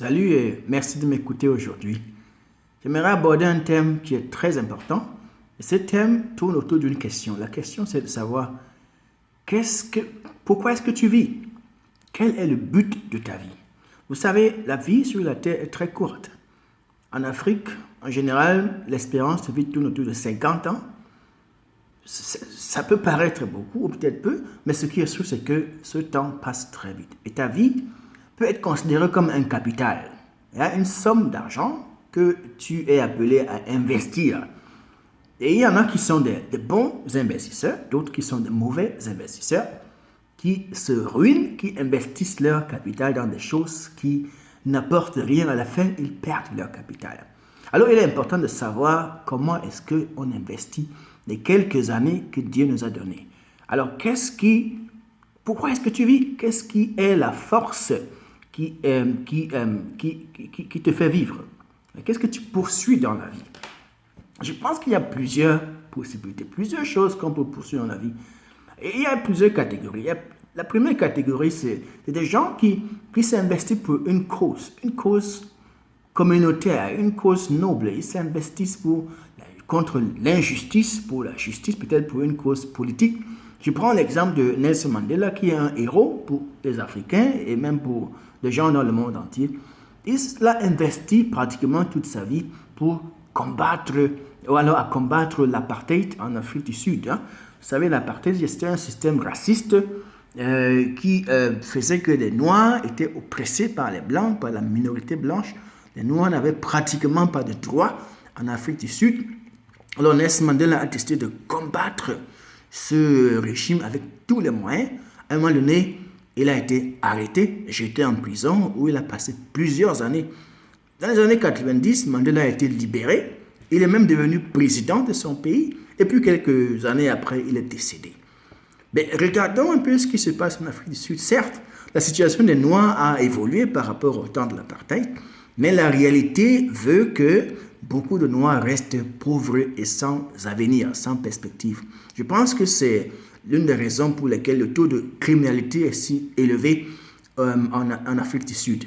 Salut et merci de m'écouter aujourd'hui. J'aimerais aborder un thème qui est très important. Et ce thème tourne autour d'une question. La question, c'est de savoir qu'est-ce que, pourquoi est-ce que tu vis? Quel est le but de ta vie? Vous savez, la vie sur la Terre est très courte. En Afrique, en général, l'espérance de vie tourne autour de 50 ans. Ça peut paraître beaucoup ou peut-être peu, mais ce qui est sûr, c'est que ce temps passe très vite. Et ta vie peut être considérée comme un capital. Il y a une somme d'argent que tu es appelé à investir. Et il y en a qui sont des bons investisseurs, d'autres qui sont des mauvais investisseurs, qui se ruinent, qui investissent leur capital dans des choses qui n'apportent rien à la fin, ils perdent leur capital. Alors il est important de savoir comment est-ce qu'on investit les quelques années que Dieu nous a données. Alors pourquoi est-ce que tu vis? Qu'est-ce qui est la force qui te fait vivre? Qu'est-ce que tu poursuis dans la vie? Je pense qu'il y a plusieurs possibilités, plusieurs choses qu'on peut poursuivre dans la vie. Et il y a plusieurs catégories. La première catégorie, c'est des gens qui s'investissent pour une cause communautaire, une cause noble. Ils s'investissent contre l'injustice, pour la justice, peut-être pour une cause politique. Je prends l'exemple de Nelson Mandela, qui est un héros pour les Africains et même pour les gens dans le monde entier. Il a investi pratiquement toute sa vie pour combattre l'apartheid en Afrique du Sud. Vous savez, l'apartheid, c'était un système raciste qui faisait que les Noirs étaient oppressés par les Blancs, par la minorité blanche. Les Noirs n'avaient pratiquement pas de droits en Afrique du Sud. Alors Nelson Mandela a décidé de combattre ce régime avec tous les moyens. À un moment donné, il a été arrêté, jeté en prison, où il a passé plusieurs années. Dans les années 90, Mandela a été libéré. Il est même devenu président de son pays. Et puis quelques années après, il est décédé. Mais regardons un peu ce qui se passe en Afrique du Sud. Certes, la situation des Noirs a évolué par rapport au temps de l'apartheid, mais la réalité veut que beaucoup de Noirs restent pauvres et sans avenir, sans perspective. Je pense que c'est l'une des raisons pour lesquelles le taux de criminalité est si élevé en Afrique du Sud.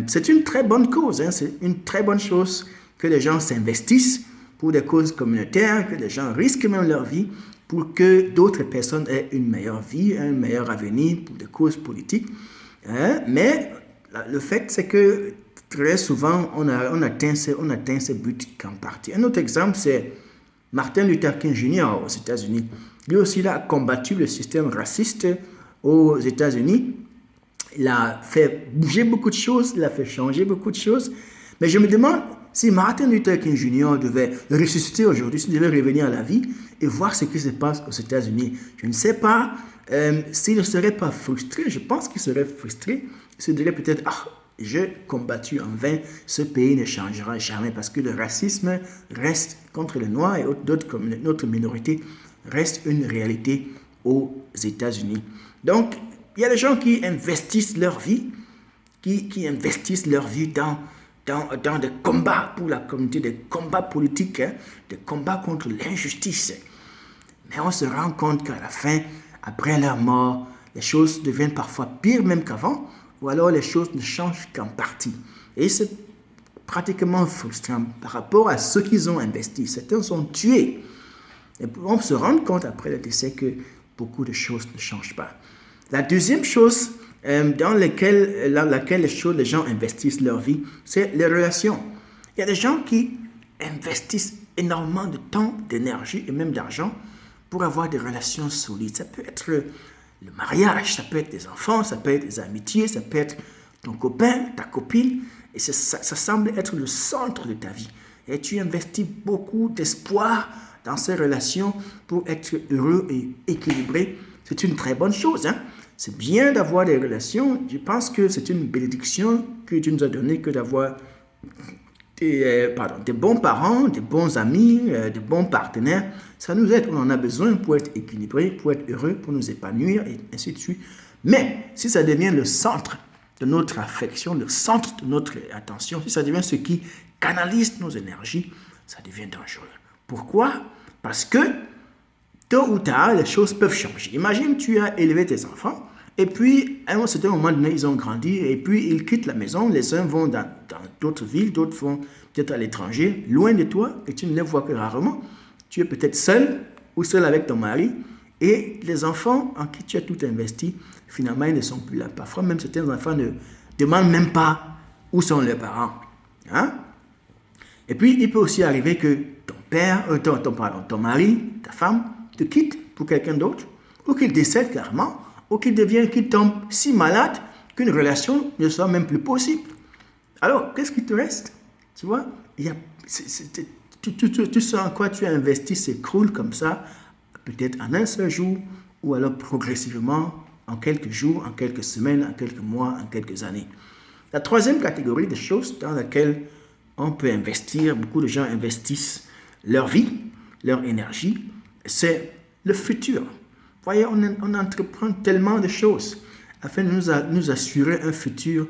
C'est une très bonne cause, c'est une très bonne chose que les gens s'investissent pour des causes communautaires, que les gens risquent même leur vie pour que d'autres personnes aient une meilleure vie, un meilleur avenir pour des causes politiques. Mais le fait, c'est que très souvent, on atteint ces buts qu'en partie. Un autre exemple, c'est Martin Luther King Jr. aux États-Unis. Lui aussi, il a combattu le système raciste aux États-Unis. Il a fait bouger beaucoup de choses, il a fait changer beaucoup de choses. Mais je me demande si Martin Luther King Jr. devait ressusciter aujourd'hui, s'il devait revenir à la vie et voir ce qui se passe aux États-Unis. Je ne sais pas s'il ne serait pas frustré. Je pense qu'il serait frustré. Il se dirait peut-être, j'ai combattu en vain, ce pays ne changera jamais parce que le racisme reste contre les Noirs et d'autres minorités reste une réalité aux États-Unis. Donc, il y a des gens qui investissent leur vie, qui investissent leur vie dans des combats pour la communauté, des combats politiques, des combats contre l'injustice. Mais on se rend compte qu'à la fin, après leur mort, les choses deviennent parfois pires même qu'avant, ou alors les choses ne changent qu'en partie. Et c'est pratiquement frustrant par rapport à ce qu'ils ont investi. Certains sont tués. Et on se rend compte après le décès que beaucoup de choses ne changent pas. La deuxième chose dans laquelle les gens investissent leur vie, c'est les relations. Il y a des gens qui investissent énormément de temps, d'énergie et même d'argent pour avoir des relations solides. Ça peut être le mariage, ça peut être des enfants, ça peut être des amitiés, ça peut être ton copain, ta copine. Et ça semble être le centre de ta vie. Et tu investis beaucoup d'espoir dans ces relations pour être heureux et équilibré. C'est une très bonne chose. C'est bien d'avoir des relations. Je pense que c'est une bénédiction que Dieu nous a donnée que d'avoir des bons parents, des bons amis, des bons partenaires. Ça nous aide, on en a besoin pour être équilibré, pour être heureux, pour nous épanouir et ainsi de suite. Mais si ça devient le centre de notre affection, le centre de notre attention, si ça devient ce qui canalise nos énergies, ça devient dangereux. Pourquoi? Parce que tôt ou tard, les choses peuvent changer. Imagine, tu as élevé tes enfants Et puis, à un certain moment donné, ils ont grandi et puis ils quittent la maison. Les uns vont dans d'autres villes, d'autres vont peut-être à l'étranger, loin de toi, et tu ne les vois que rarement. Tu es peut-être seul ou seul avec ton mari. Et les enfants en qui tu as tout investi, finalement, ils ne sont plus là. Parfois, même certains enfants ne demandent même pas où sont leurs parents. Hein? Et puis, il peut aussi arriver que ton mari, ta femme, te quitte pour quelqu'un d'autre, ou qu'il décède carrément, ou qu'il tombe si malade qu'une relation ne soit même plus possible. Alors, qu'est-ce qui te reste? Tu vois, tout ce en quoi tu as investi s'écroule comme ça, peut-être en un seul jour, ou alors progressivement, en quelques jours, en quelques semaines, en quelques mois, en quelques années. La troisième catégorie de choses dans laquelle on peut investir, beaucoup de gens investissent leur vie, leur énergie, c'est le futur. Vous voyez, on entreprend tellement de choses afin de nous assurer un futur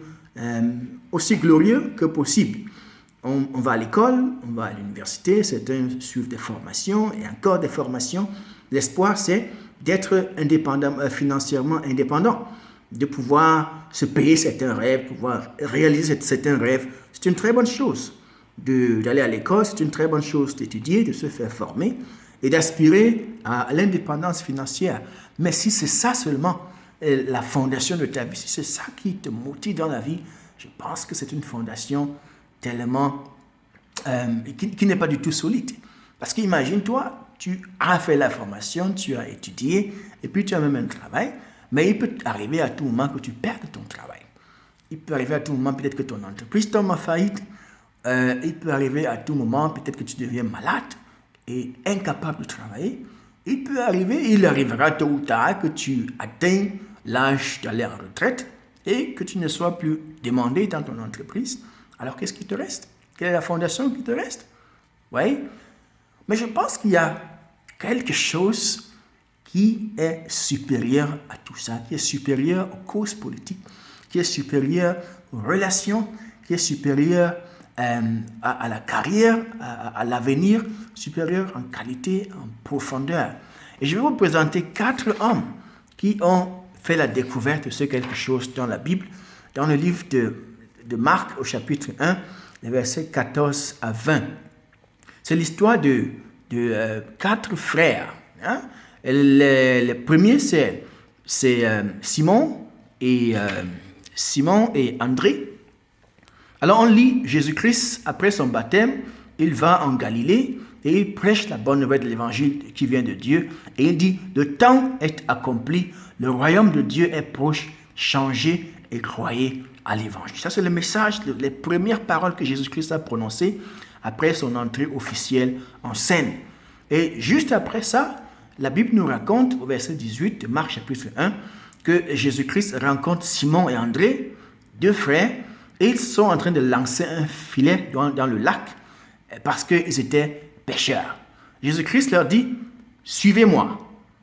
aussi glorieux que possible. On va à l'école, on va à l'université, certains suivent des formations et encore des formations. L'espoir, c'est d'être indépendant, financièrement indépendant, de pouvoir se payer certains rêves, pouvoir réaliser certains rêves. C'est une très bonne chose d'aller à l'école, c'est une très bonne chose d'étudier, de se faire former et d'aspirer à l'indépendance financière. Mais si c'est ça seulement la fondation de ta vie, si c'est ça qui te motive dans la vie, je pense que c'est une fondation tellement qui n'est pas du tout solide. Parce qu'imagine-toi, tu as fait la formation, tu as étudié, et puis tu as même un travail, mais il peut arriver à tout moment que tu perdes ton travail. Il peut arriver à tout moment peut-être que ton entreprise tombe en faillite. Il peut arriver à tout moment peut-être que tu deviens malade et incapable de travailler. Il arrivera tôt ou tard que tu atteignes l'âge d'aller en retraite et que tu ne sois plus demandé dans ton entreprise. Alors qu'est-ce qui te reste? Quelle est la fondation qui te reste? Oui. Mais je pense qu'il y a quelque chose qui est supérieur à tout ça, qui est supérieur aux causes politiques, qui est supérieur aux relations, qui est supérieur à la carrière, à l'avenir, supérieur en qualité, en profondeur. Et je vais vous présenter 4 hommes qui ont fait la découverte de ce quelque chose dans la Bible, dans le livre de Marc au chapitre 1, les versets 14 à 20. C'est l'histoire de 4 frères. Hein? Le premier, c'est Simon et André. Alors on lit Jésus-Christ, après son baptême, il va en Galilée et il prêche la bonne nouvelle de l'évangile qui vient de Dieu. Et il dit, le temps est accompli, le royaume de Dieu est proche, changez et croyez à l'évangile. Ça, c'est le message, les premières paroles que Jésus-Christ a prononcées après son entrée officielle en scène. Et juste après ça, la Bible nous raconte, au verset 18 de Marc chapitre 1, que Jésus-Christ rencontre Simon et André, 2 frères, et ils sont en train de lancer un filet dans le lac parce qu'ils étaient pêcheurs. Jésus-Christ leur dit, suivez-moi.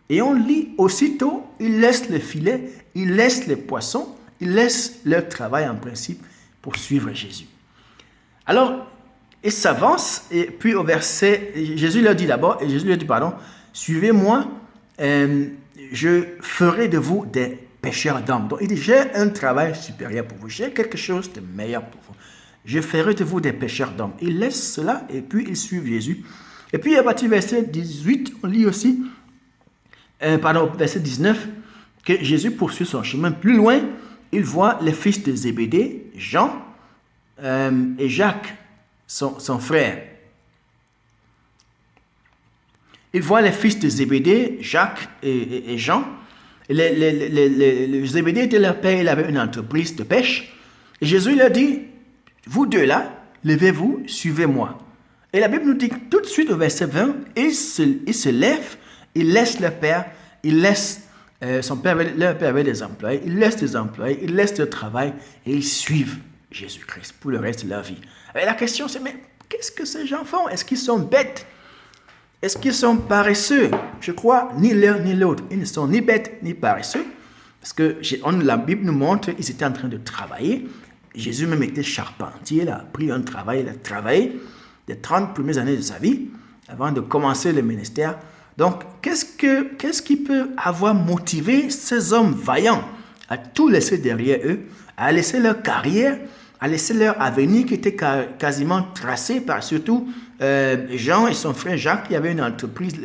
Et on lit aussitôt, ils laissent le filet, ils laissent les poissons, ils laissent leur travail en principe pour suivre Jésus. Alors, ils s'avancent, et puis au verset, Jésus leur dit, suivez-moi, je ferai de vous des pêcheurs d'hommes. Donc il dit, j'ai un travail supérieur pour vous, j'ai quelque chose de meilleur pour vous. Je ferai de vous des pêcheurs d'hommes. Ils laissent cela et puis ils suivent Jésus. Et puis à partir du verset 18, on lit aussi, verset 19, que Jésus poursuit son chemin. Plus loin, il voit les fils de Zébédée, Jean et Jacques, son frère. Il voit les fils de Zébédée, Jacques et Jean. Zébédée était leur père, il avait une entreprise de pêche. Et Jésus leur dit, vous deux là, levez-vous, suivez-moi. Et la Bible nous dit tout de suite au verset 20, ils se lèvent, ils laissent leur père, ils laissent leur père avait des employés, ils laissent des employés, ils laissent leur travail et ils suivent Jésus-Christ pour le reste de leur vie. Et la question c'est, mais qu'est-ce que ces gens font? Est-ce qu'ils sont bêtes? Est-ce qu'ils sont paresseux? Je crois ni l'un ni l'autre. Ils ne sont ni bêtes ni paresseux. Parce que la Bible nous montre qu'ils étaient en train de travailler. Jésus même était charpentier. Il a pris un travail. Il a travaillé les 30 premières années de sa vie avant de commencer le ministère. Donc, qu'est-ce qui peut avoir motivé ces hommes vaillants à tout laisser derrière eux, à laisser leur carrière, à laisser leur avenir qui était quasiment tracé par surtout Jean et son frère Jacques qui avaient une entreprise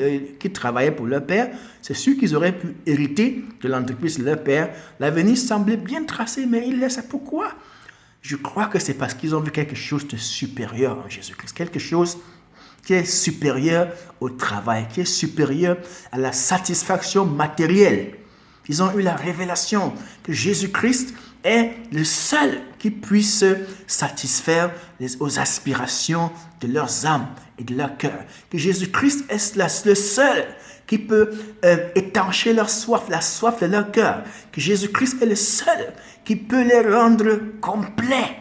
qui travaillait pour leur père. C'est sûr qu'ils auraient pu hériter de l'entreprise de leur père. L'avenir semblait bien tracé, mais ils laissent. Pourquoi? Je crois que c'est parce qu'ils ont vu quelque chose de supérieur en Jésus-Christ. Quelque chose qui est supérieur au travail, qui est supérieur à la satisfaction matérielle. Ils ont eu la révélation que Jésus-Christ est le seul qui puisse satisfaire aux aspirations de leurs âmes et de leur cœur. Que Jésus-Christ est le seul qui peut étancher leur soif, la soif de leur cœur. Que Jésus-Christ est le seul qui peut les rendre complets.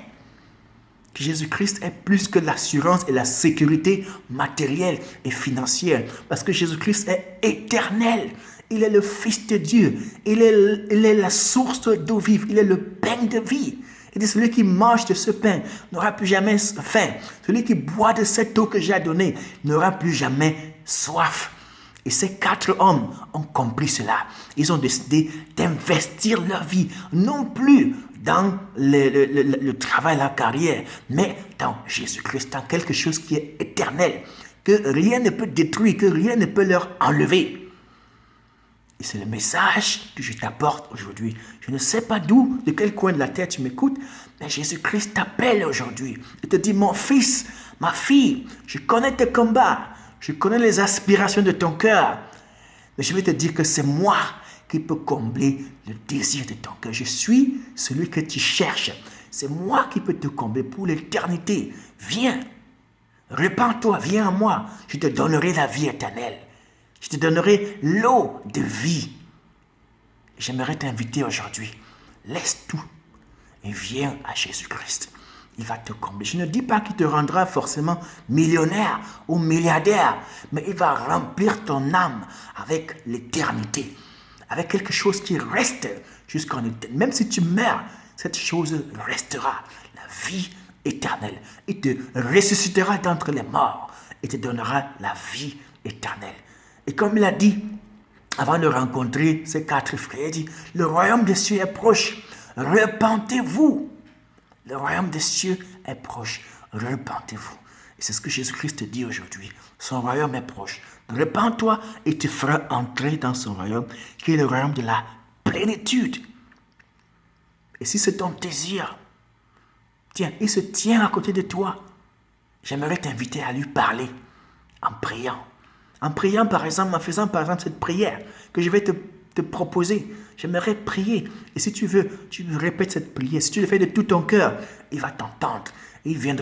Que Jésus-Christ est plus que l'assurance et la sécurité matérielle et financière. Parce que Jésus-Christ est éternel. Il est le Fils de Dieu. Il est la source d'eau vive. Il est le pain de vie. Il dit, celui qui mange de ce pain n'aura plus jamais faim. Celui qui boit de cette eau que j'ai donnée n'aura plus jamais soif. Et ces 4 hommes ont compris cela. Ils ont décidé d'investir leur vie, non plus dans le travail, la carrière, mais dans Jésus-Christ, dans quelque chose qui est éternel, que rien ne peut détruire, que rien ne peut leur enlever. Et c'est le message que je t'apporte aujourd'hui. Je ne sais pas d'où, de quel coin de la terre tu m'écoutes, mais Jésus-Christ t'appelle aujourd'hui. Il te dit, mon fils, ma fille, je connais tes combats, je connais les aspirations de ton cœur, mais je vais te dire que c'est moi qui peux combler le désir de ton cœur. Je suis celui que tu cherches. C'est moi qui peux te combler pour l'éternité. Viens, repens-toi, viens à moi. Je te donnerai la vie éternelle. Je te donnerai l'eau de vie. J'aimerais t'inviter aujourd'hui. Laisse tout et viens à Jésus-Christ. Il va te combler. Je ne dis pas qu'il te rendra forcément millionnaire ou milliardaire, mais il va remplir ton âme avec l'éternité, avec quelque chose qui reste jusqu'en éternité. Même si tu meurs, cette chose restera, la vie éternelle. Il te ressuscitera d'entre les morts et te donnera la vie éternelle. Et comme il a dit, avant de rencontrer ces 4 frères, il dit, le royaume des cieux est proche, repentez-vous. Le royaume des cieux est proche, repentez-vous. Et c'est ce que Jésus-Christ te dit aujourd'hui. Son royaume est proche. Repends-toi et tu feras entrer dans son royaume, qui est le royaume de la plénitude. Et si c'est ton désir, tiens, il se tient à côté de toi. J'aimerais t'inviter à lui parler en priant. En priant, par exemple, en faisant par exemple cette prière que je vais te proposer. J'aimerais prier. Et si tu veux, tu répètes cette prière. Si tu le fais de tout ton cœur, il va t'entendre. Il viendra